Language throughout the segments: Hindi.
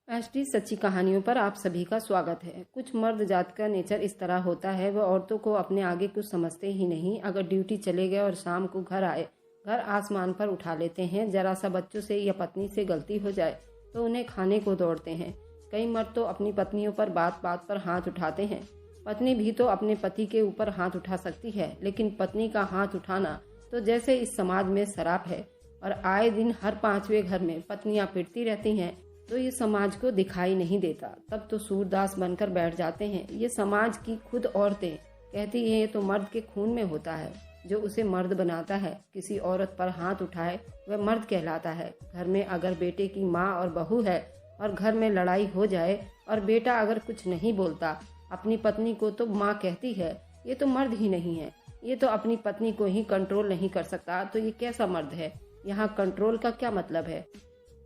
एसटी सच्ची कहानियों पर आप सभी का स्वागत है। कुछ मर्द जात का नेचर इस तरह होता है, वह औरतों को अपने आगे कुछ समझते ही नहीं। अगर ड्यूटी चले गए और शाम को घर आए, घर आसमान पर उठा लेते हैं। जरा सा बच्चों से या पत्नी से गलती हो जाए तो उन्हें खाने को दौड़ते हैं। कई मर्द तो अपनी पत्नियों पर बात बात पर हाथ उठाते हैं। पत्नी भी तो अपने पति के ऊपर हाथ उठा सकती है, लेकिन पत्नी का हाथ उठाना तो जैसे इस समाज में शराब है। और आए दिन हर 5वें घर में पत्नियां पिटती रहती हैं तो ये समाज को दिखाई नहीं देता। तब तो सूरदास बनकर बैठ जाते हैं। ये समाज की खुद औरतें कहती हैं ये तो मर्द के खून में होता है, जो उसे मर्द बनाता है। किसी औरत पर हाथ उठाए वह मर्द कहलाता है। घर में अगर बेटे की माँ और बहू है और घर में लड़ाई हो जाए और बेटा अगर कुछ नहीं बोलता, अपनी पत्नी को तो माँ कहती है, ये तो मर्द ही नहीं है। ये तो अपनी पत्नी को ही कंट्रोल नहीं कर सकता, तो ये कैसा मर्द है। यहाँ कंट्रोल का क्या मतलब है।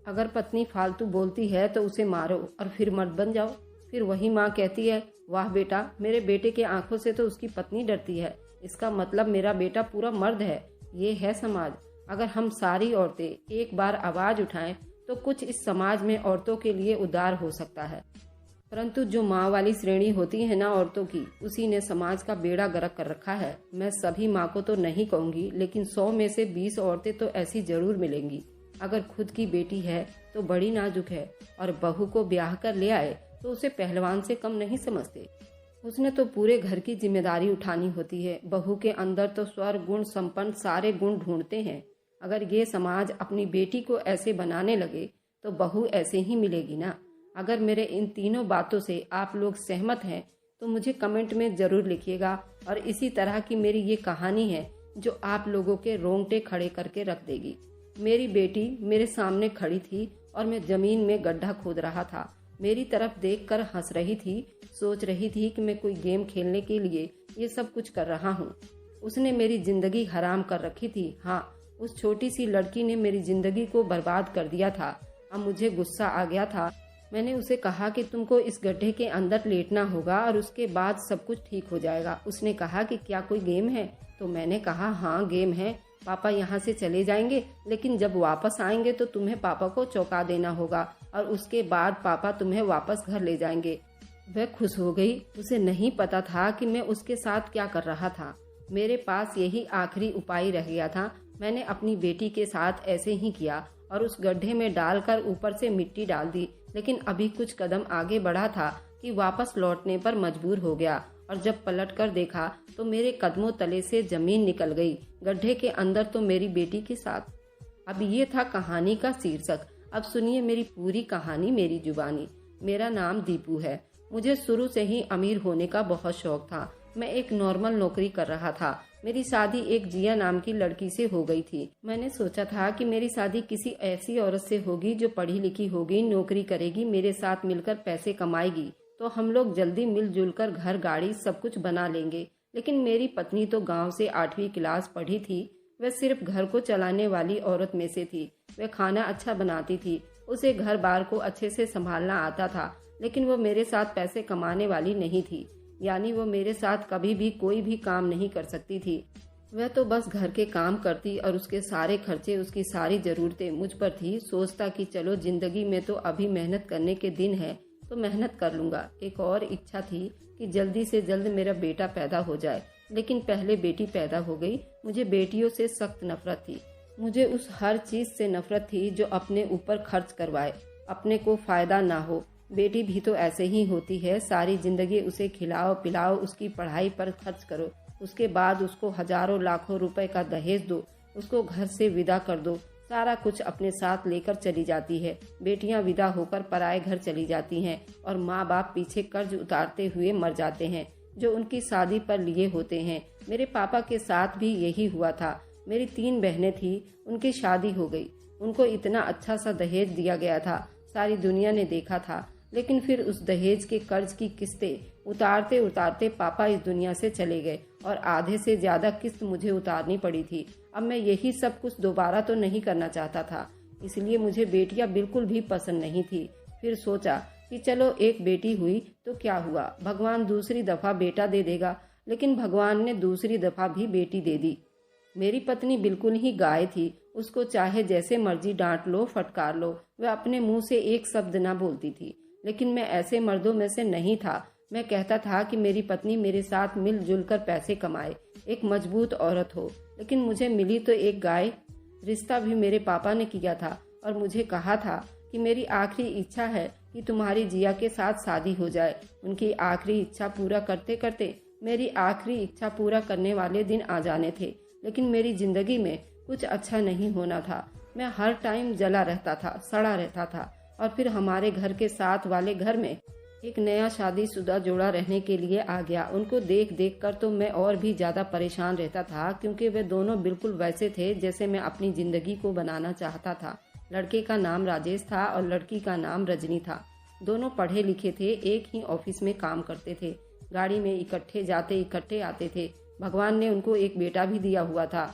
अगर पत्नी फालतू बोलती है तो उसे मारो और फिर मर्द बन जाओ। फिर वही माँ कहती है, वाह बेटा, मेरे बेटे के आंखों से तो उसकी पत्नी डरती है, इसका मतलब मेरा बेटा पूरा मर्द है। ये है समाज। अगर हम सारी औरतें एक बार आवाज उठाएं तो कुछ इस समाज में औरतों के लिए उद्धार हो सकता है। परंतु जो माँ वाली श्रेणी होती है ना औरतों की, उसी ने समाज का बेड़ा गर्क कर रखा है। मैं सभी माँ को तो नहीं कहूँगी, लेकिन 100 में से 20 औरतें तो ऐसी जरूर मिलेंगी। अगर खुद की बेटी है तो बड़ी नाजुक है और बहू को ब्याह कर ले आए तो उसे पहलवान से कम नहीं समझते। उसने तो पूरे घर की जिम्मेदारी उठानी होती है। बहू के अंदर तो स्वर गुण संपन्न सारे गुण ढूंढते हैं। अगर ये समाज अपनी बेटी को ऐसे बनाने लगे तो बहू ऐसे ही मिलेगी ना। अगर मेरे इन तीनों बातों से आप लोग सहमत हैं तो मुझे कमेंट में जरूर लिखिएगा। और इसी तरह की मेरी ये कहानी है जो आप लोगों के रोंगटे खड़े करके रख देगी। मेरी बेटी मेरे सामने खड़ी थी और मैं जमीन में गड्ढा खोद रहा था। मेरी तरफ देखकर हंस रही थी, सोच रही थी कि मैं कोई गेम खेलने के लिए ये सब कुछ कर रहा हूँ। उसने मेरी जिंदगी हराम कर रखी थी। हाँ, उस छोटी सी लड़की ने मेरी जिंदगी को बर्बाद कर दिया था। अब मुझे गुस्सा आ गया था। मैंने उसे कहा कि तुमको इस गड्ढे के अंदर लेटना होगा और उसके बाद सब कुछ ठीक हो जाएगा। उसने कहा कि क्या कोई गेम है, तो मैंने कहा हाँ गेम है। पापा यहाँ से चले जाएंगे, लेकिन जब वापस आएंगे तो तुम्हें पापा को चौंका देना होगा और उसके बाद पापा तुम्हें वापस घर ले जाएंगे। वह खुश हो गई। उसे नहीं पता था कि मैं उसके साथ क्या कर रहा था। मेरे पास यही आखिरी उपाय रह गया था। मैंने अपनी बेटी के साथ ऐसे ही किया और उस गड्ढे में डालकर ऊपर से मिट्टी डाल दी। लेकिन अभी कुछ कदम आगे बढ़ा था कि वापस लौटने पर मजबूर हो गया और जब पलट कर देखा तो मेरे कदमों तले से जमीन निकल गई। गड्ढे के अंदर तो मेरी बेटी के साथ। अब ये था कहानी का शीर्षक। अब सुनिए मेरी पूरी कहानी मेरी जुबानी। मेरा नाम दीपू है। मुझे शुरू से ही अमीर होने का बहुत शौक था। मैं एक नॉर्मल नौकरी कर रहा था। मेरी शादी एक जिया नाम की लड़की से हो गई थी। मैंने सोचा था कि मेरी शादी किसी ऐसी औरत से होगी जो पढ़ी लिखी होगी, नौकरी करेगी, मेरे साथ मिलकर पैसे कमाएगी, तो हम लोग जल्दी मिलजुल कर घर गाड़ी सब कुछ बना लेंगे। लेकिन मेरी पत्नी तो गांव से 8वीं क्लास पढ़ी थी। वह सिर्फ घर को चलाने वाली औरत में से थी। वह खाना अच्छा बनाती थी, उसे घर बार को अच्छे से संभालना आता था, लेकिन वो मेरे साथ पैसे कमाने वाली नहीं थी। यानी वो मेरे साथ कभी भी कोई भी काम नहीं कर सकती थी। वह तो बस घर के काम करती और उसके सारे खर्चे, उसकी सारी जरूरतें मुझ पर थी। सोचता कि चलो जिंदगी में तो अभी मेहनत करने के दिन है तो मेहनत कर लूंगा। एक और इच्छा थी कि जल्दी से जल्द मेरा बेटा पैदा हो जाए, लेकिन पहले बेटी पैदा हो गई। मुझे बेटियों से सख्त नफरत थी। मुझे उस हर चीज से नफरत थी जो अपने ऊपर खर्च करवाए, अपने को फायदा ना हो। बेटी भी तो ऐसे ही होती है। सारी जिंदगी उसे खिलाओ पिलाओ, उसकी पढ़ाई पर खर्च करो, उसके बाद उसको हजारों लाखों रुपए का दहेज दो, उसको घर से विदा कर दो, सारा कुछ अपने साथ लेकर चली जाती है। बेटियां विदा होकर पराए घर चली जाती हैं और माँ बाप पीछे कर्ज उतारते हुए मर जाते हैं जो उनकी शादी पर लिए होते हैं। मेरे पापा के साथ भी यही हुआ था। मेरी 3 बहनें थी, उनकी शादी हो गई। उनको इतना अच्छा सा दहेज दिया गया था, सारी दुनिया ने देखा था। लेकिन फिर उस दहेज के कर्ज की किस्तें उतारते उतारते पापा इस दुनिया से चले गए और आधे से ज्यादा किस्त मुझे उतारनी पड़ी थी। अब मैं यही सब कुछ दोबारा तो नहीं करना चाहता था, इसलिए मुझे बेटियां बिल्कुल भी पसंद नहीं थी। फिर सोचा कि चलो एक बेटी हुई तो क्या हुआ, भगवान दूसरी दफा बेटा दे देगा। लेकिन भगवान ने दूसरी दफा भी बेटी दे दी। मेरी पत्नी बिल्कुल ही गाय थी। उसको चाहे जैसे मर्जी डांट लो, फटकार लो, वह अपने मुंह से एक शब्द ना बोलती थी। लेकिन मैं ऐसे मर्दों में से नहीं था। मैं कहता था कि मेरी पत्नी मेरे साथ मिलजुल कर पैसे कमाए, एक मजबूत औरत हो। लेकिन मुझे मिली तो एक गाय। रिश्ता भी मेरे पापा ने किया था और मुझे कहा था कि मेरी आखिरी इच्छा है कि तुम्हारी जिया के साथ शादी हो जाए। उनकी आखिरी इच्छा पूरा करते करते मेरी आखिरी इच्छा पूरा करने वाले दिन आ जाने थे। लेकिन मेरी जिंदगी में कुछ अच्छा नहीं होना था। मैं हर टाइम जला रहता था, सड़ा रहता था। और फिर हमारे घर के साथ वाले घर में एक नया शादीशुदा जोड़ा रहने के लिए आ गया। उनको देख देख कर तो मैं और भी ज्यादा परेशान रहता था, क्योंकि वे दोनों बिल्कुल वैसे थे जैसे मैं अपनी जिंदगी को बनाना चाहता था। लड़के का नाम राजेश था और लड़की का नाम रजनी था। दोनों पढ़े लिखे थे, एक ही ऑफिस में काम करते थे, गाड़ी में इकट्ठे जाते इकट्ठे आते थे। भगवान ने उनको एक बेटा भी दिया हुआ था।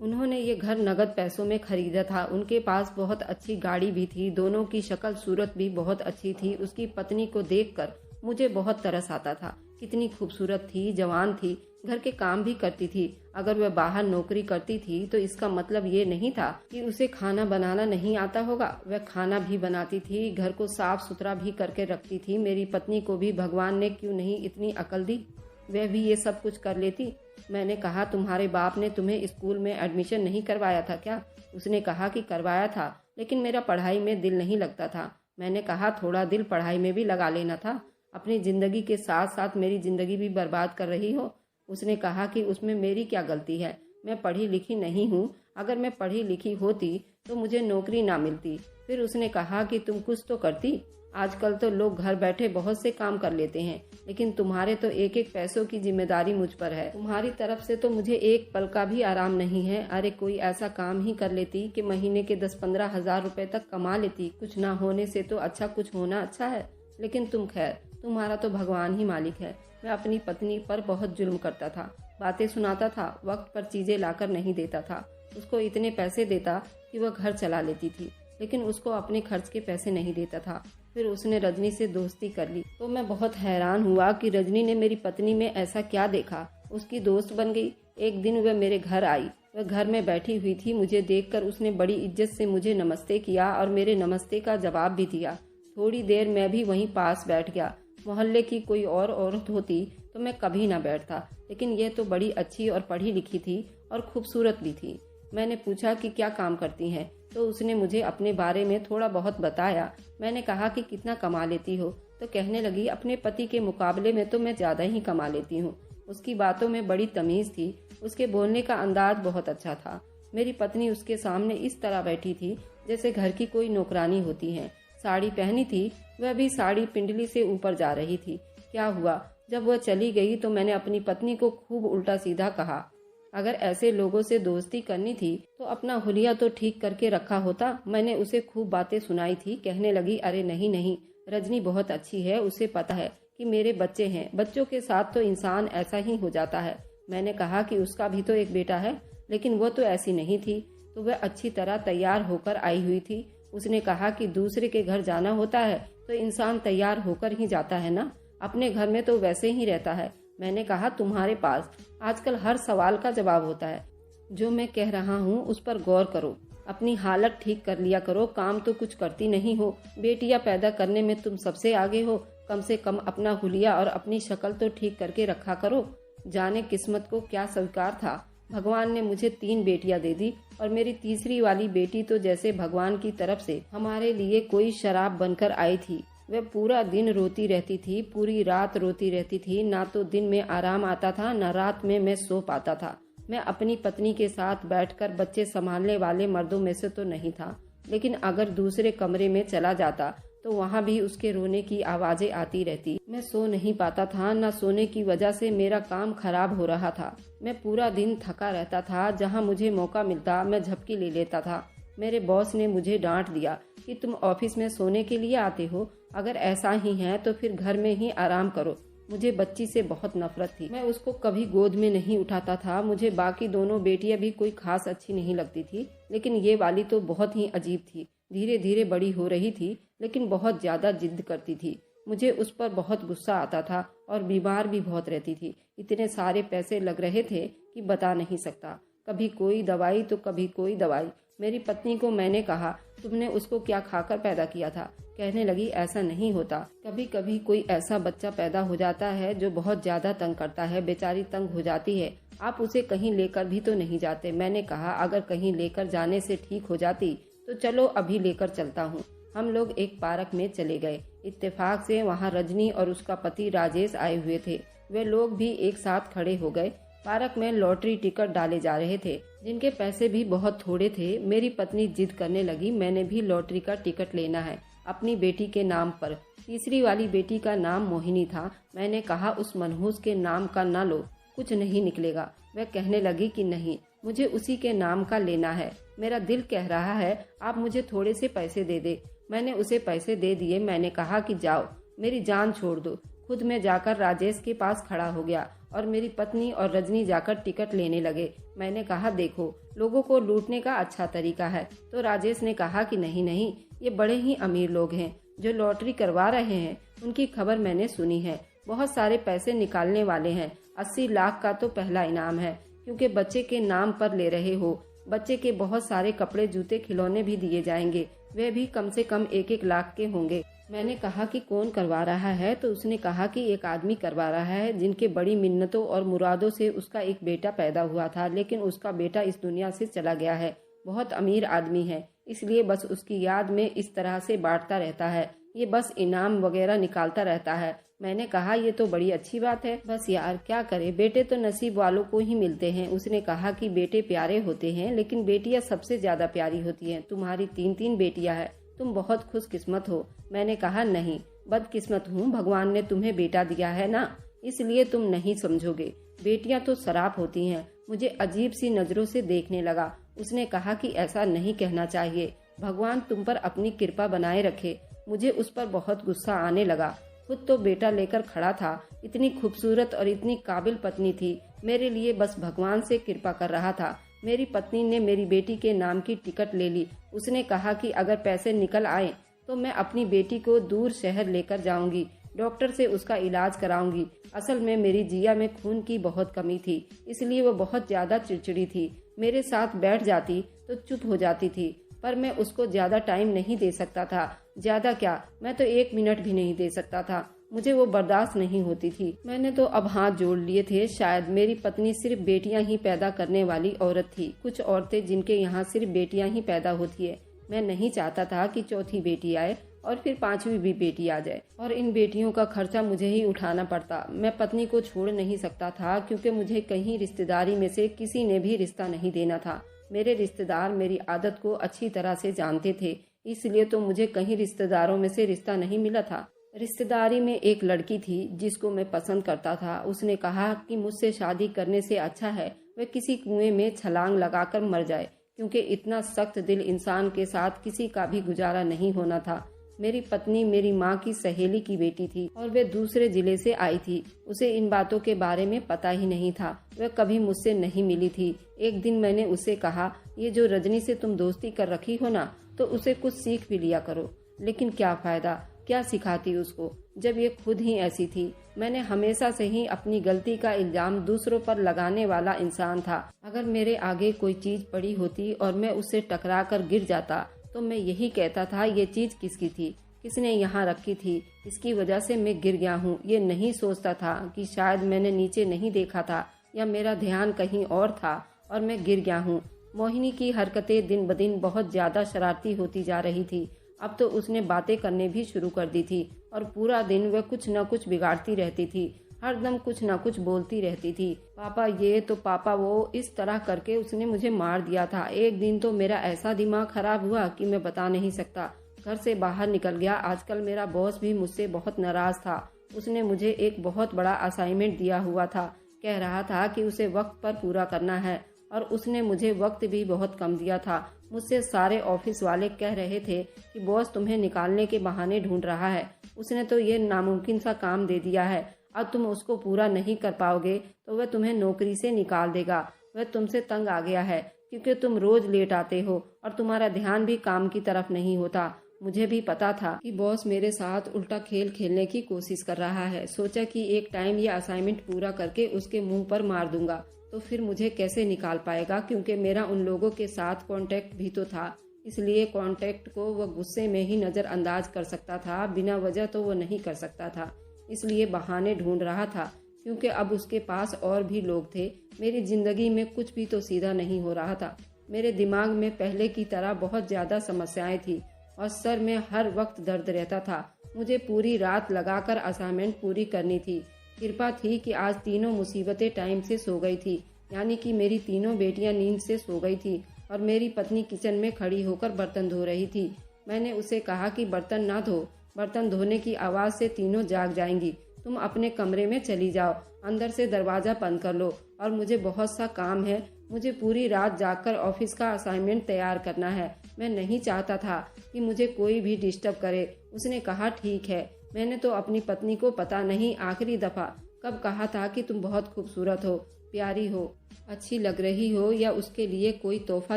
उन्होंने ये घर नगद पैसों में खरीदा था। उनके पास बहुत अच्छी गाड़ी भी थी। दोनों की शक्ल सूरत भी बहुत अच्छी थी। उसकी पत्नी को देखकर मुझे बहुत तरस आता था। कितनी खूबसूरत थी, जवान थी, घर के काम भी करती थी। अगर वह बाहर नौकरी करती थी तो इसका मतलब ये नहीं था कि उसे खाना बनाना नहीं आता होगा। वह खाना भी बनाती थी, घर को साफ सुथरा भी करके रखती थी। मेरी पत्नी को भी भगवान ने क्यों नहीं इतनी अकल दी, वह भी ये सब कुछ कर लेती। मैंने कहा, तुम्हारे बाप ने तुम्हें स्कूल में एडमिशन नहीं करवाया था क्या? उसने कहा कि करवाया था, लेकिन मेरा पढ़ाई में दिल नहीं लगता था। मैंने कहा, थोड़ा दिल पढ़ाई में भी लगा लेना था। अपनी जिंदगी के साथ साथ मेरी जिंदगी भी बर्बाद कर रही हो। उसने कहा कि उसमें मेरी क्या गलती है, मैं पढ़ी लिखी नहीं हूँ। अगर मैं पढ़ी लिखी होती तो मुझे नौकरी ना मिलती। फिर उसने कहा कि तुम कुछ तो करती। आजकल तो लोग घर बैठे बहुत से काम कर लेते हैं, लेकिन तुम्हारे तो एक एक पैसों की जिम्मेदारी मुझ पर है। तुम्हारी तरफ से तो मुझे एक पल का भी आराम नहीं है। अरे कोई ऐसा काम ही कर लेती कि महीने के 10-15 हजार रुपए तक कमा लेती। कुछ ना होने से तो अच्छा कुछ होना अच्छा है। लेकिन तुम खैर, तुम्हारा तो भगवान ही मालिक है। मैं अपनी पत्नी पर बहुत जुल्म करता था, बातें सुनाता था, वक्त पर चीजें लाकर नहीं देता था। उसको इतने पैसे देता कि वह घर चला लेती थी, लेकिन उसको अपने खर्च के पैसे नहीं देता था। फिर उसने रजनी से दोस्ती कर ली तो मैं बहुत हैरान हुआ कि रजनी ने मेरी पत्नी में ऐसा क्या देखा, उसकी दोस्त बन गई। एक दिन वह मेरे घर आई। वह घर में बैठी हुई थी। मुझे देखकर उसने बड़ी इज्जत से मुझे नमस्ते किया और मेरे नमस्ते का जवाब भी दिया। थोड़ी देर मैं भी वहीं पास बैठ गया। मोहल्ले की कोई और औरत होती तो मैं कभी ना बैठता, लेकिन यह तो बड़ी अच्छी और पढ़ी लिखी थी और खूबसूरत भी थी। मैंने पूछा कि क्या काम करती हैं, तो उसने मुझे अपने बारे में थोड़ा बहुत बताया। मैंने कहा कि कितना कमा लेती हो, तो कहने लगी, अपने पति के मुकाबले में तो मैं ज्यादा ही कमा लेती हूँ। उसकी बातों में बड़ी तमीज थी। उसके बोलने का अंदाज बहुत अच्छा था। मेरी पत्नी उसके सामने इस तरह बैठी थी जैसे घर की कोई नौकरानी होती है। साड़ी पहनी थी, वह भी साड़ी पिंडली से ऊपर जा रही थी। क्या हुआ, जब वह चली गई तो मैंने अपनी पत्नी को खूब उल्टा सीधा कहा। अगर ऐसे लोगों से दोस्ती करनी थी तो अपना हुलिया तो ठीक करके रखा होता। मैंने उसे खूब बातें सुनाई थी। कहने लगी, अरे नहीं नहीं, रजनी बहुत अच्छी है, उसे पता है कि मेरे बच्चे हैं, बच्चों के साथ तो इंसान ऐसा ही हो जाता है। मैंने कहा कि उसका भी तो एक बेटा है, लेकिन वो तो ऐसी नहीं थी। तो वह अच्छी तरह तैयार होकर आई हुई थी। उसने कहा कि दूसरे के घर जाना होता है तो इंसान तैयार होकर ही जाता है ना, अपने घर में तो वैसे ही रहता है। मैंने कहा, तुम्हारे पास आजकल हर सवाल का जवाब होता है। जो मैं कह रहा हूँ उस पर गौर करो, अपनी हालत ठीक कर लिया करो। काम तो कुछ करती नहीं हो, बेटियां पैदा करने में तुम सबसे आगे हो। कम से कम अपना हुलिया और अपनी शक्ल तो ठीक करके रखा करो। जाने किस्मत को क्या स्वीकार था, भगवान ने मुझे 3 बेटियां दे दी और मेरी तीसरी वाली बेटी तो जैसे भगवान की तरफ से हमारे लिए कोई शराब बनकर आई थी। वह पूरा दिन रोती रहती थी, पूरी रात रोती रहती थी। ना तो दिन में आराम आता था, न रात में मैं सो पाता था। मैं अपनी पत्नी के साथ बैठकर बच्चे संभालने वाले मर्दों में से तो नहीं था, लेकिन अगर दूसरे कमरे में चला जाता तो वहाँ भी उसके रोने की आवाजें आती रहती। मैं सो नहीं पाता था, न सोने की वजह से मेरा काम खराब हो रहा था। मैं पूरा दिन थका रहता था। जहाँ मुझे मौका मिलता मैं झपकी ले लेता था। मेरे बॉस ने मुझे डांट दिया कि तुम ऑफिस में सोने के लिए आते हो, अगर ऐसा ही है तो फिर घर में ही आराम करो। मुझे बच्ची से बहुत नफरत थी। मैं उसको कभी गोद में नहीं उठाता था। मुझे बाकी दोनों बेटियां भी कोई खास अच्छी नहीं लगती थी, लेकिन ये वाली तो बहुत ही अजीब थी। धीरे धीरे बड़ी हो रही थी, लेकिन बहुत ज्यादा जिद करती थी। मुझे उस पर बहुत गुस्सा आता था और बीमार भी बहुत रहती थी। इतने सारे पैसे लग रहे थे कि बता नहीं सकता। कभी कोई दवाई तो कभी कोई दवाई। मेरी पत्नी को मैंने कहा, तुमने उसको क्या खाकर पैदा किया था? कहने लगी, ऐसा नहीं होता। कभी कभी कोई ऐसा बच्चा पैदा हो जाता है जो बहुत ज्यादा तंग करता है। बेचारी तंग हो जाती है। आप उसे कहीं लेकर भी तो नहीं जाते? मैंने कहा, अगर कहीं लेकर जाने से ठीक हो जाती तो चलो अभी लेकर चलता हूँ। हम लोग एक पार्क में चले गए। इत्तेफाक से वहाँ रजनी और उसका पति राजेश आए हुए थे। वे लोग भी एक साथ खड़े हो गए। पार्क में लॉटरी टिकट डाले जा रहे थे, जिनके पैसे भी बहुत थोड़े थे। मेरी पत्नी जिद करने लगी, मैंने भी लॉटरी का टिकट लेना है अपनी बेटी के नाम पर। तीसरी वाली बेटी का नाम मोहिनी था। मैंने कहा, उस मनहूस के नाम का ना लो, कुछ नहीं निकलेगा। वह कहने लगी कि नहीं, मुझे उसी के नाम का लेना है। मेरा दिल कह रहा है आप मुझे थोड़े से पैसे दे दे। मैंने उसे पैसे दे दिए। मैंने कहा कि जाओ, मेरी जान छोड़ दो। खुद में जाकर राजेश के पास खड़ा हो गया और मेरी पत्नी और रजनी जाकर टिकट लेने लगे। मैंने कहा, देखो, लोगों को लूटने का अच्छा तरीका है। तो राजेश ने कहा कि नहीं नहीं, ये बड़े ही अमीर लोग हैं जो लॉटरी करवा रहे हैं। उनकी खबर मैंने सुनी है, बहुत सारे पैसे निकालने वाले हैं। 80 लाख का तो पहला इनाम है, क्योंकि बच्चे के नाम पर ले रहे हो। बच्चे के बहुत सारे कपड़े, जूते, खिलौने भी दिए जाएंगे। वे भी कम से कम 1-1 लाख के होंगे। मैंने कहा कि कौन करवा रहा है? तो उसने कहा कि एक आदमी करवा रहा है, जिनके बड़ी मिन्नतों और मुरादों से उसका एक बेटा पैदा हुआ था, लेकिन उसका बेटा इस दुनिया से चला गया है। बहुत अमीर आदमी है, इसलिए बस उसकी याद में इस तरह से बांटता रहता है। ये बस इनाम वगैरह निकालता रहता है। मैंने कहा, ये तो बड़ी अच्छी बात है। बस यार, क्या करे, बेटे तो नसीब वालों को ही मिलते हैं। उसने कहा कि बेटे प्यारे होते हैं, लेकिन बेटियां सबसे ज्यादा प्यारी होती हैं। तुम्हारी 3-3 बेटियां हैं, तुम बहुत खुशकिस्मत हो। मैंने कहा, नहीं, बदकिस्मत हूँ। भगवान ने तुम्हें बेटा दिया है ना, इसलिए तुम नहीं समझोगे। बेटियां तो शराब होती हैं। मुझे अजीब सी नजरों से देखने लगा। उसने कहा कि ऐसा नहीं कहना चाहिए, भगवान तुम पर अपनी कृपा बनाए रखे। मुझे उस पर बहुत गुस्सा आने लगा। खुद तो बेटा लेकर खड़ा था, इतनी खूबसूरत और इतनी काबिल पत्नी थी, मेरे लिए बस भगवान से कृपा कर रहा था। मेरी पत्नी ने मेरी बेटी के नाम की टिकट ले ली। उसने कहा कि अगर पैसे निकल आए तो मैं अपनी बेटी को दूर शहर लेकर जाऊंगी, डॉक्टर से उसका इलाज कराऊंगी। असल में मेरी जिया में खून की बहुत कमी थी, इसलिए वो बहुत ज्यादा चिड़चिड़ी थी। मेरे साथ बैठ जाती तो चुप हो जाती थी, पर मैं उसको ज्यादा टाइम नहीं दे सकता था। ज्यादा क्या, मैं तो 1 मिनट भी नहीं दे सकता था। मुझे वो बर्दाश्त नहीं होती थी। मैंने तो अब हाथ जोड़ लिए थे। शायद मेरी पत्नी सिर्फ बेटियां ही पैदा करने वाली औरत थी। कुछ औरतें जिनके यहाँ सिर्फ बेटियां ही पैदा होती है। मैं नहीं चाहता था कि चौथी बेटी आए और फिर 5वीं भी बेटी आ जाए और इन बेटियों का खर्चा मुझे ही उठाना पड़ता। मैं पत्नी को छोड़ नहीं सकता था, क्योंकि मुझे कहीं रिश्तेदारी में से किसी ने भी रिश्ता नहीं देना था। मेरे रिश्तेदार मेरी आदत को अच्छी तरह से जानते थे, इसलिए तो मुझे कहीं रिश्तेदारों में से रिश्ता नहीं मिला था। रिश्तेदारी में एक लड़की थी जिसको मैं पसंद करता था। उसने कहा कि मुझसे शादी करने से अच्छा है वह किसी कुएं में छलांग लगाकर मर जाए, क्योंकि इतना सख्त दिल इंसान के साथ किसी का भी गुजारा नहीं होना था। मेरी पत्नी मेरी माँ की सहेली की बेटी थी और वे दूसरे जिले से आई थी। उसे इन बातों के बारे में पता ही नहीं था। वह कभी मुझसे नहीं मिली थी। एक दिन मैंने उसे कहा, ये जो रजनी से तुम दोस्ती कर रखी हो ना, तो उसे कुछ सीख भी लिया करो। लेकिन क्या फायदा, क्या सिखाती उसको, जब ये खुद ही ऐसी थी। मैंने हमेशा से ही अपनी गलती का इल्जाम दूसरों पर लगाने वाला इंसान था। अगर मेरे आगे कोई चीज पड़ी होती और मैं उससे टकरा कर गिर जाता तो मैं यही कहता था, ये चीज किसकी थी, किसने यहाँ रखी थी, इसकी वजह से मैं गिर गया हूँ। ये नहीं सोचता था कि शायद मैंने नीचे नहीं देखा था या मेरा ध्यान कहीं और था और मैं गिर गया हूँ। मोहिनी की हरकतें दिन ब दिन बहुत ज्यादा शरारती होती जा रही थी। अब तो उसने बातें करने भी शुरू कर दी थी और पूरा दिन वह कुछ न कुछ बिगाड़ती रहती थी। हरदम कुछ न कुछ बोलती रहती थी, पापा ये तो पापा वो। इस तरह करके उसने मुझे मार दिया था। एक दिन तो मेरा ऐसा दिमाग खराब हुआ कि मैं बता नहीं सकता। घर से बाहर निकल गया। आजकल मेरा बॉस भी मुझसे बहुत नाराज था। उसने मुझे एक बहुत बड़ा असाइनमेंट दिया हुआ था। कह रहा था कि उसे वक्त पर पूरा करना है और उसने मुझे वक्त भी बहुत कम दिया था। मुझसे सारे ऑफिस वाले कह रहे थे कि बॉस तुम्हें निकालने के बहाने ढूंढ रहा है। उसने तो ये नामुमकिन सा काम दे दिया है। अब तुम उसको पूरा नहीं कर पाओगे तो वह तुम्हें नौकरी से निकाल देगा। वह तुमसे तंग आ गया है क्योंकि तुम रोज लेट आते हो और तुम्हारा ध्यान भी काम की तरफ नहीं होता। मुझे भी पता था कि बॉस मेरे साथ उल्टा खेल खेलने की कोशिश कर रहा है। सोचा कि एक टाइम ये असाइनमेंट पूरा करके उसके मुंह पर मार दूंगा तो फिर मुझे कैसे निकाल पाएगा, क्योंकि मेरा उन लोगों के साथ कांटेक्ट भी तो था। इसलिए कांटेक्ट को वह गुस्से में ही नज़रअंदाज कर सकता था, बिना वजह तो वो नहीं कर सकता था। इसलिए बहाने ढूंढ रहा था, क्योंकि अब उसके पास और भी लोग थे। मेरी जिंदगी में कुछ भी तो सीधा नहीं हो रहा था। मेरे दिमाग में पहले की तरह बहुत ज़्यादा समस्याएं थी और सर में हर वक्त दर्द रहता था। मुझे पूरी रात लगाकर असाइनमेंट पूरी करनी थी। कृपा थी कि आज तीनों मुसीबतें टाइम से सो गई थी, यानी कि मेरी तीनों बेटियां नींद से सो गई थी और मेरी पत्नी किचन में खड़ी होकर बर्तन धो रही थी। मैंने उसे कहा कि बर्तन ना धो, बर्तन धोने की आवाज़ से तीनों जाग जाएंगी। तुम अपने कमरे में चली जाओ, अंदर से दरवाज़ा बंद कर लो और मुझे बहुत सा काम है। मुझे पूरी रात जागकर ऑफिस का असाइनमेंट तैयार करना है। मैं नहीं चाहता था कि मुझे कोई भी डिस्टर्ब करे। उसने कहा ठीक है। मैंने तो अपनी पत्नी को पता नहीं आखिरी दफ़ा कब कहा था कि तुम बहुत खूबसूरत हो, प्यारी हो, अच्छी लग रही हो, या उसके लिए कोई तोहफा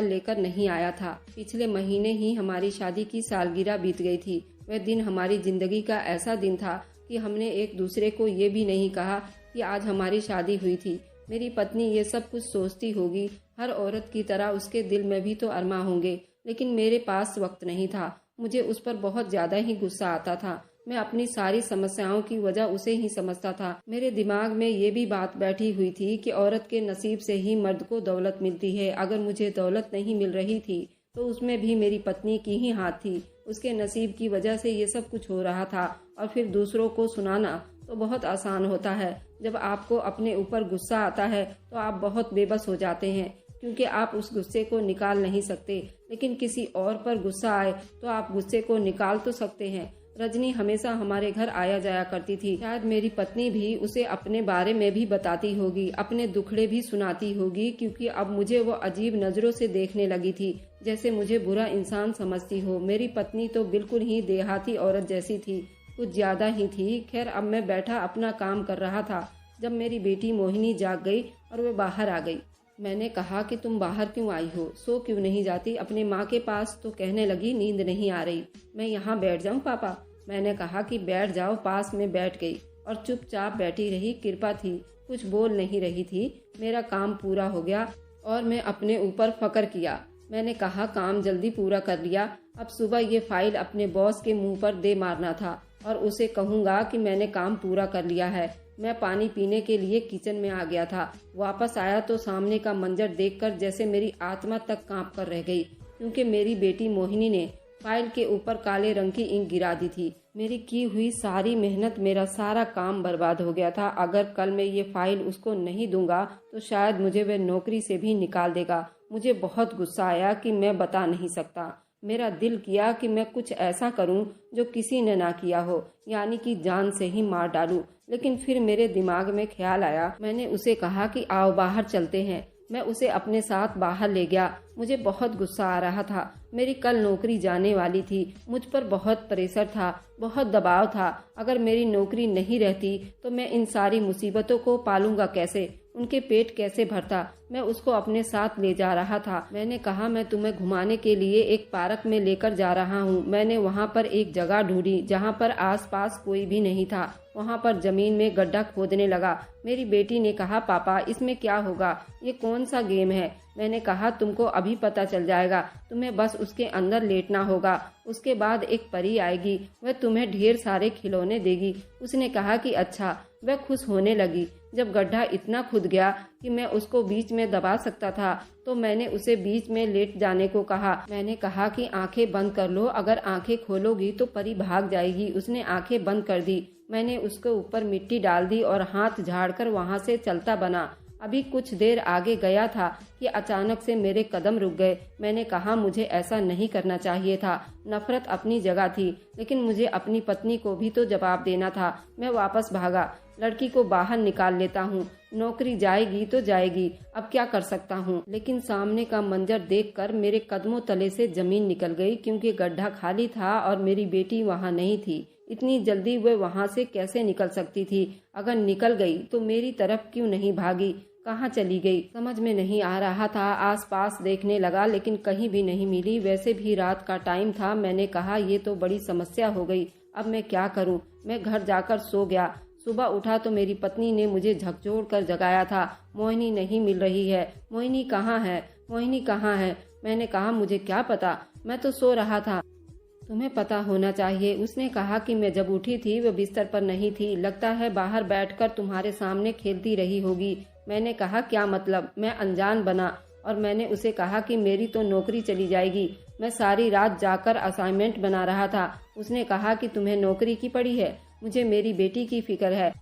लेकर नहीं आया था। पिछले महीने ही हमारी शादी की सालगिरह बीत गई थी। वह दिन हमारी जिंदगी का ऐसा दिन था कि हमने एक दूसरे को ये भी नहीं कहा कि आज हमारी शादी हुई थी। मेरी पत्नी ये सब कुछ सोचती होगी, हर औरत की तरह उसके दिल में भी तो अरमा होंगे, लेकिन मेरे पास वक्त नहीं था। मुझे उस पर बहुत ज्यादा ही गुस्सा आता था। मैं अपनी सारी समस्याओं की वजह उसे ही समझता था। मेरे दिमाग में ये भी बात बैठी हुई थी कि औरत के नसीब से ही मर्द को दौलत मिलती है। अगर मुझे दौलत नहीं मिल रही थी तो उसमें भी मेरी पत्नी की ही हाथ थी। उसके नसीब की वजह से ये सब कुछ हो रहा था। और फिर दूसरों को सुनाना तो बहुत आसान होता है। जब आपको अपने ऊपर गुस्सा आता है तो आप बहुत बेबस हो जाते हैं, क्योंकि आप उस गुस्से को निकाल नहीं सकते। लेकिन किसी और पर गुस्सा आए तो आप गुस्से को निकाल तो सकते हैं। रजनी हमेशा हमारे घर आया जाया करती थी। शायद मेरी पत्नी भी उसे अपने बारे में भी बताती होगी, अपने दुखड़े भी सुनाती होगी, क्योंकि अब मुझे वो अजीब नजरों से देखने लगी थी, जैसे मुझे बुरा इंसान समझती हो। मेरी पत्नी तो बिल्कुल ही देहाती औरत जैसी थी, कुछ ज्यादा ही थी। खैर, अब मैं बैठा अपना काम कर रहा था जब मेरी बेटी मोहिनी जाग गई और वह बाहर आ गई। मैंने कहा कि तुम बाहर क्यों आई हो, सो क्यों नहीं जाती अपने माँ के पास? तो कहने लगी नींद नहीं आ रही। मैं यहाँ बैठ जाऊँ पापा? मैंने कहा कि बैठ जाओ। पास में बैठ गई और चुपचाप बैठी रही। कृपा थी, कुछ बोल नहीं रही थी। मेरा काम पूरा हो गया और मैं अपने ऊपर फक्र किया। मैंने कहा काम जल्दी पूरा कर लिया। अब सुबह ये फाइल अपने बॉस के मुंह पर दे मारना था और उसे कहूँगा कि मैंने काम पूरा कर लिया है। मैं पानी पीने के लिए किचन में आ गया था। वापस आया तो सामने का मंजर देखकर जैसे मेरी आत्मा तक कांप कर रह गई, क्योंकि मेरी बेटी मोहिनी ने फाइल के ऊपर काले रंग की इंक गिरा दी थी। मेरी की हुई सारी मेहनत, मेरा सारा काम बर्बाद हो गया था। अगर कल मैं ये फाइल उसको नहीं दूंगा तो शायद मुझे वह नौकरी से भी निकाल देगा। मुझे बहुत गुस्सा आया कि मैं बता नहीं सकता। मेरा दिल किया कि मैं कुछ ऐसा करूं जो किसी ने ना किया हो, यानी कि जान से ही मार डालूं। लेकिन फिर मेरे दिमाग में ख्याल आया। मैंने उसे कहा कि आओ बाहर चलते हैं। मैं उसे अपने साथ बाहर ले गया। मुझे बहुत गुस्सा आ रहा था। मेरी कल नौकरी जाने वाली थी। मुझ पर बहुत प्रेशर था, बहुत दबाव था। अगर मेरी नौकरी नहीं रहती तो मैं इन सारी मुसीबतों को पालूंगा कैसे, उनके पेट कैसे भरता। मैं उसको अपने साथ ले जा रहा था। मैंने कहा मैं तुम्हें घुमाने के लिए एक पार्क में लेकर जा रहा हूँ। मैंने वहाँ पर एक जगह ढूंढी जहाँ पर आसपास कोई भी नहीं था। वहाँ पर जमीन में गड्ढा खोदने लगा। मेरी बेटी ने कहा पापा इसमें क्या होगा, ये कौन सा गेम है? मैंने कहा तुमको अभी पता चल जाएगा, तुम्हें बस उसके अंदर लेटना होगा। उसके बाद एक परी आएगी, वह तुम्हें ढेर सारे खिलौने देगी। उसने कहा कि अच्छा। वह खुश होने लगी। जब गड्ढा इतना खुद गया कि मैं उसको बीच में दबा सकता था तो मैंने उसे बीच में लेट जाने को कहा। मैंने कहा कि आंखें बंद कर लो, अगर आंखें खोलोगी तो परी भाग जाएगी। उसने आंखें बंद कर दी। मैंने उसके ऊपर मिट्टी डाल दी और हाथ झाड़कर वहां से चलता बना। अभी कुछ देर आगे गया था कि अचानक से मेरे कदम रुक गए। मैंने कहा मुझे ऐसा नहीं करना चाहिए था। नफरत अपनी जगह थी, लेकिन मुझे अपनी पत्नी को भी तो जवाब देना था। मैं वापस भागा। लड़की को बाहर निकाल लेता हूँ, नौकरी जाएगी तो जाएगी, अब क्या कर सकता हूँ। लेकिन सामने का मंजर देखकर मेरे कदमों तले से जमीन निकल गई, क्योंकि गड्ढा खाली था और मेरी बेटी वहाँ नहीं थी। इतनी जल्दी वह वहाँ से कैसे निकल सकती थी? अगर निकल गई तो मेरी तरफ क्यों नहीं भागी? कहाँ चली गई समझ में नहीं आ रहा था। आसपास देखने लगा लेकिन कहीं भी नहीं मिली। वैसे भी रात का टाइम था। मैंने कहा ये तो बड़ी समस्या हो गई, अब मैं क्या करूं। मैं घर जाकर सो गया। सुबह उठा तो मेरी पत्नी ने मुझे झकझोर कर जगाया था। मोहिनी नहीं मिल रही है, मोहिनी कहाँ है, मोहिनी कहाँ है। मैंने कहा मुझे क्या पता, मैं तो सो रहा था, तुम्हें पता होना चाहिए। उसने कहा कि मैं जब उठी थी वह बिस्तर पर नहीं थी, लगता है बाहर बैठकर तुम्हारे सामने खेलती रही होगी। मैंने कहा क्या मतलब, मैं अनजान बना और मैंने उसे कहा कि मेरी तो नौकरी चली जाएगी, मैं सारी रात जाकर असाइनमेंट बना रहा था। उसने कहा कि तुम्हें नौकरी की पड़ी है, मुझे मेरी बेटी की फिक्र है,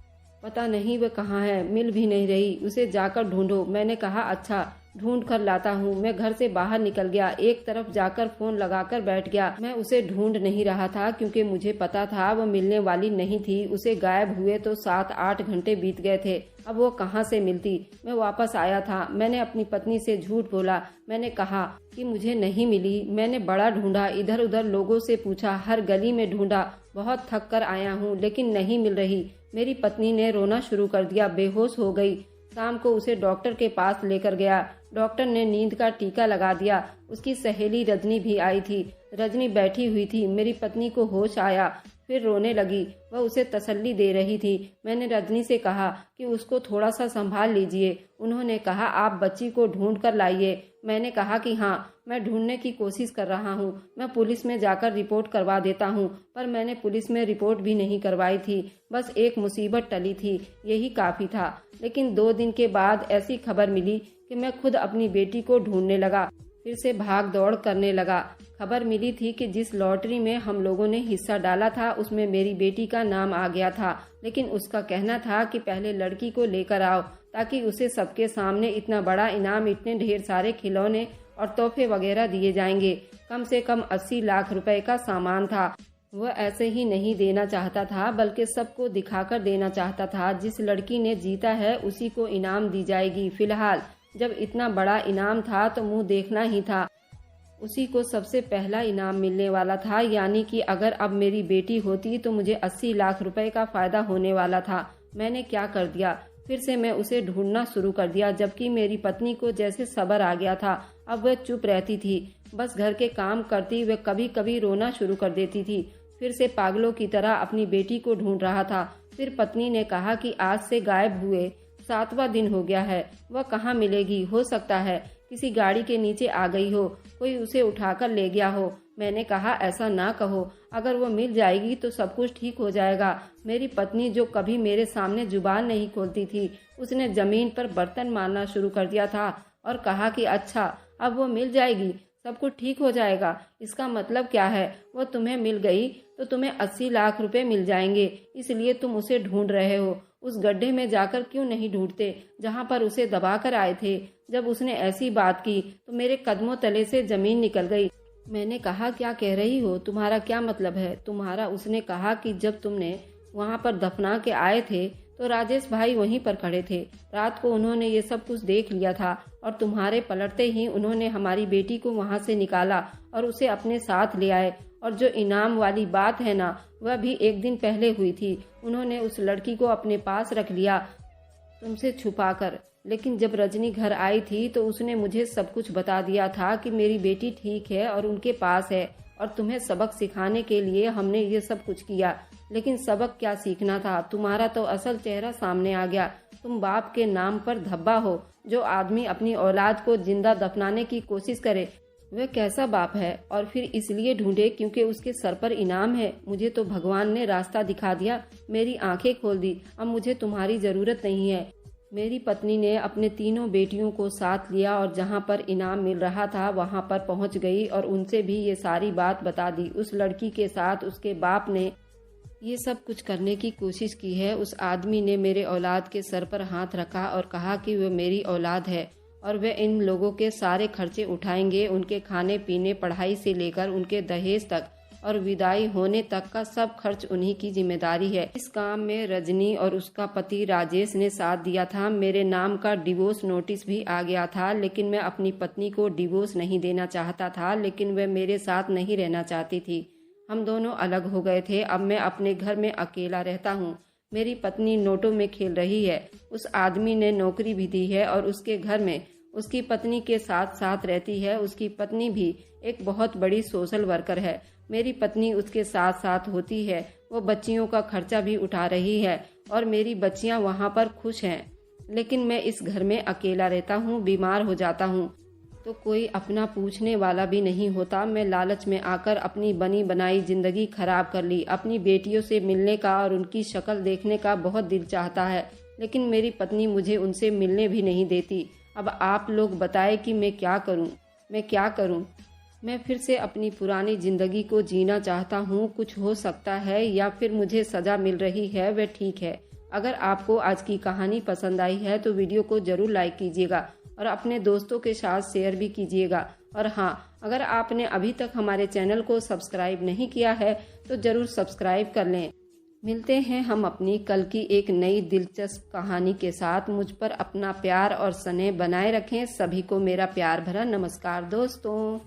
पता नहीं वह कहाँ है, मिल भी नहीं रही, उसे जाकर ढूंढो। मैंने कहा अच्छा, ढूंढ कर लाता हूँ। मैं घर से बाहर निकल गया, एक तरफ जाकर फोन लगाकर बैठ गया। मैं उसे ढूंढ नहीं रहा था क्योंकि मुझे पता था वह मिलने वाली नहीं थी। उसे गायब हुए तो 7-8 घंटे बीत गए थे, अब वो कहाँ से मिलती। मैं वापस आया था, मैंने अपनी पत्नी से झूठ बोला। मैंने कहा कि मुझे नहीं मिली। मैंने बड़ा ढूंढा, इधर उधर लोगों से पूछा, हर गली में ढूंढा, बहुत थक कर आया हूँ लेकिन नहीं मिल रही। मेरी पत्नी ने रोना शुरू कर दिया, बेहोश हो गई। शाम को उसे डॉक्टर के पास लेकर गया। डॉक्टर ने नींद का टीका लगा दिया। उसकी सहेली रजनी भी आई थी। रजनी बैठी हुई थी। मेरी पत्नी को होश आया, फिर रोने लगी। वह उसे तसल्ली दे रही थी। मैंने रजनी से कहा कि उसको थोड़ा सा संभाल लीजिए। उन्होंने कहा आप बच्ची को ढूंढ कर लाइए। मैंने कहा कि हाँ, मैं ढूंढने की कोशिश कर रहा हूँ, मैं पुलिस में जाकर रिपोर्ट करवा देता हूँ। पर मैंने पुलिस में रिपोर्ट भी नहीं करवाई थी, बस एक मुसीबत टली थी, यही काफ़ी था। लेकिन 2 दिन के बाद ऐसी खबर मिली कि मैं खुद अपनी बेटी को ढूंढने लगा, फिर से भाग दौड़ करने लगा। खबर मिली थी कि जिस लॉटरी में हम लोगों ने हिस्सा डाला था उसमें मेरी बेटी का नाम आ गया था, लेकिन उसका कहना था कि पहले लड़की को लेकर आओ ताकि उसे सबके सामने इतना बड़ा इनाम, इतने ढेर सारे खिलौने और तोहफे वगैरह दिए जाएंगे। कम से कम 80 लाख रुपए का सामान था। वह ऐसे ही नहीं देना चाहता था बल्कि सबको दिखाकर देना चाहता था। जिस लड़की ने जीता है उसी को इनाम दी जाएगी। फिलहाल जब इतना बड़ा इनाम था तो मुंह देखना ही था, उसी को सबसे पहला इनाम मिलने वाला था। यानी कि अगर अब मेरी बेटी होती तो मुझे 80 लाख रुपए का फायदा होने वाला था। मैंने क्या कर दिया, फिर से मैं उसे ढूंढना शुरू कर दिया, जबकि मेरी पत्नी को जैसे सब्र आ गया था। अब वह चुप रहती थी, बस घर के काम करती। वह कभी कभी रोना शुरू कर देती थी। फिर से पागलों की तरह अपनी बेटी को ढूंढ रहा था। फिर पत्नी ने कहा कि आज से गायब हुए 7वां दिन हो गया है, वह कहाँ मिलेगी। हो सकता है किसी गाड़ी के नीचे आ गई हो, कोई उसे उठाकर ले गया हो। मैंने कहा ऐसा ना कहो, अगर वो मिल जाएगी तो सब कुछ ठीक हो जाएगा। मेरी पत्नी जो कभी मेरे सामने जुबान नहीं खोलती थी, उसने जमीन पर बर्तन मारना शुरू कर दिया था और कहा कि अच्छा अब वो मिल जाएगी, सब कुछ ठीक हो जाएगा। इसका मतलब क्या है, वो तुम्हें मिल गई तो तुम्हें 80 लाख रुपए मिल जाएंगे, इसलिए तुम उसे ढूंढ रहे हो। उस गड्ढे में जाकर क्यों नहीं ढूंढते जहाँ पर उसे दबा कर आए थे। जब उसने ऐसी बात की तो मेरे कदमों तले से जमीन निकल गई। मैंने कहा क्या कह रही हो, तुम्हारा क्या मतलब है तुम्हारा। उसने कहा कि जब तुमने वहाँ पर दफना के आए थे तो राजेश भाई वहीं पर खड़े थे। रात को उन्होंने ये सब कुछ देख लिया था और तुम्हारे पलटते ही उन्होंने हमारी बेटी को वहाँ से निकाला और उसे अपने साथ ले आए। और जो इनाम वाली बात है ना, वह भी 1 दिन पहले हुई थी। उन्होंने उस लड़की को अपने पास रख लिया तुमसे छुपा कर। लेकिन जब रजनी घर आई थी तो उसने मुझे सब कुछ बता दिया था कि मेरी बेटी ठीक है और उनके पास है, और तुम्हें सबक सिखाने के लिए हमने ये सब कुछ किया। लेकिन सबक क्या सीखना था, तुम्हारा तो असल चेहरा सामने आ गया। तुम बाप के नाम पर धब्बा हो। जो आदमी अपनी औलाद को जिंदा दफनाने की कोशिश करे वह कैसा बाप है। और फिर इसलिए ढूंढे क्योंकि उसके सर पर इनाम है। मुझे तो भगवान ने रास्ता दिखा दिया, मेरी आंखें खोल दी। अब मुझे तुम्हारी जरूरत नहीं है। मेरी पत्नी ने अपने 3 बेटियों को साथ लिया और जहां पर इनाम मिल रहा था वहां पर पहुंच गई और उनसे भी ये सारी बात बता दी। उस लड़की के साथ उसके बाप ने ये सब कुछ करने की कोशिश की है। उस आदमी ने मेरे औलाद के सर पर हाथ रखा और कहा कि वह मेरी औलाद है और वे इन लोगों के सारे खर्चे उठाएंगे, उनके खाने पीने, पढ़ाई से लेकर उनके दहेज तक और विदाई होने तक का सब खर्च उन्हीं की जिम्मेदारी है। इस काम में रजनी और उसका पति राजेश ने साथ दिया था। मेरे नाम का डिवोर्स नोटिस भी आ गया था, लेकिन मैं अपनी पत्नी को डिवोर्स नहीं देना चाहता था, लेकिन वह मेरे साथ नहीं रहना चाहती थी। हम दोनों अलग हो गए थे। अब मैं अपने घर में अकेला रहता हूँ। मेरी पत्नी नोटों में खेल रही है। उस आदमी ने नौकरी भी दी है और उसके घर में उसकी पत्नी के साथ साथ रहती है। उसकी पत्नी भी एक बहुत बड़ी सोशल वर्कर है। मेरी पत्नी उसके साथ साथ होती है। वो बच्चियों का खर्चा भी उठा रही है और मेरी बच्चियां वहाँ पर खुश हैं। लेकिन मैं इस घर में अकेला रहता हूँ, बीमार हो जाता हूँ तो कोई अपना पूछने वाला भी नहीं होता। मैं लालच में आकर अपनी बनी बनाई जिंदगी खराब कर ली। अपनी बेटियों से मिलने का और उनकी शक्ल देखने का बहुत दिल चाहता है, लेकिन मेरी पत्नी मुझे उनसे मिलने भी नहीं देती। अब आप लोग बताएं कि मैं क्या करूं? मैं फिर से अपनी पुरानी जिंदगी को जीना चाहता हूँ। कुछ हो सकता है या फिर मुझे सजा मिल रही है, वह ठीक है। अगर आपको आज की कहानी पसंद आई है तो वीडियो को जरूर लाइक कीजिएगा और अपने दोस्तों के साथ शेयर भी कीजिएगा। और हाँ, अगर आपने अभी तक हमारे चैनल को सब्सक्राइब नहीं किया है तो जरूर सब्सक्राइब कर लें। मिलते हैं हम अपनी कल की एक नई दिलचस्प कहानी के साथ। मुझ पर अपना प्यार और स्नेह बनाए रखें। सभी को मेरा प्यार भरा नमस्कार दोस्तों।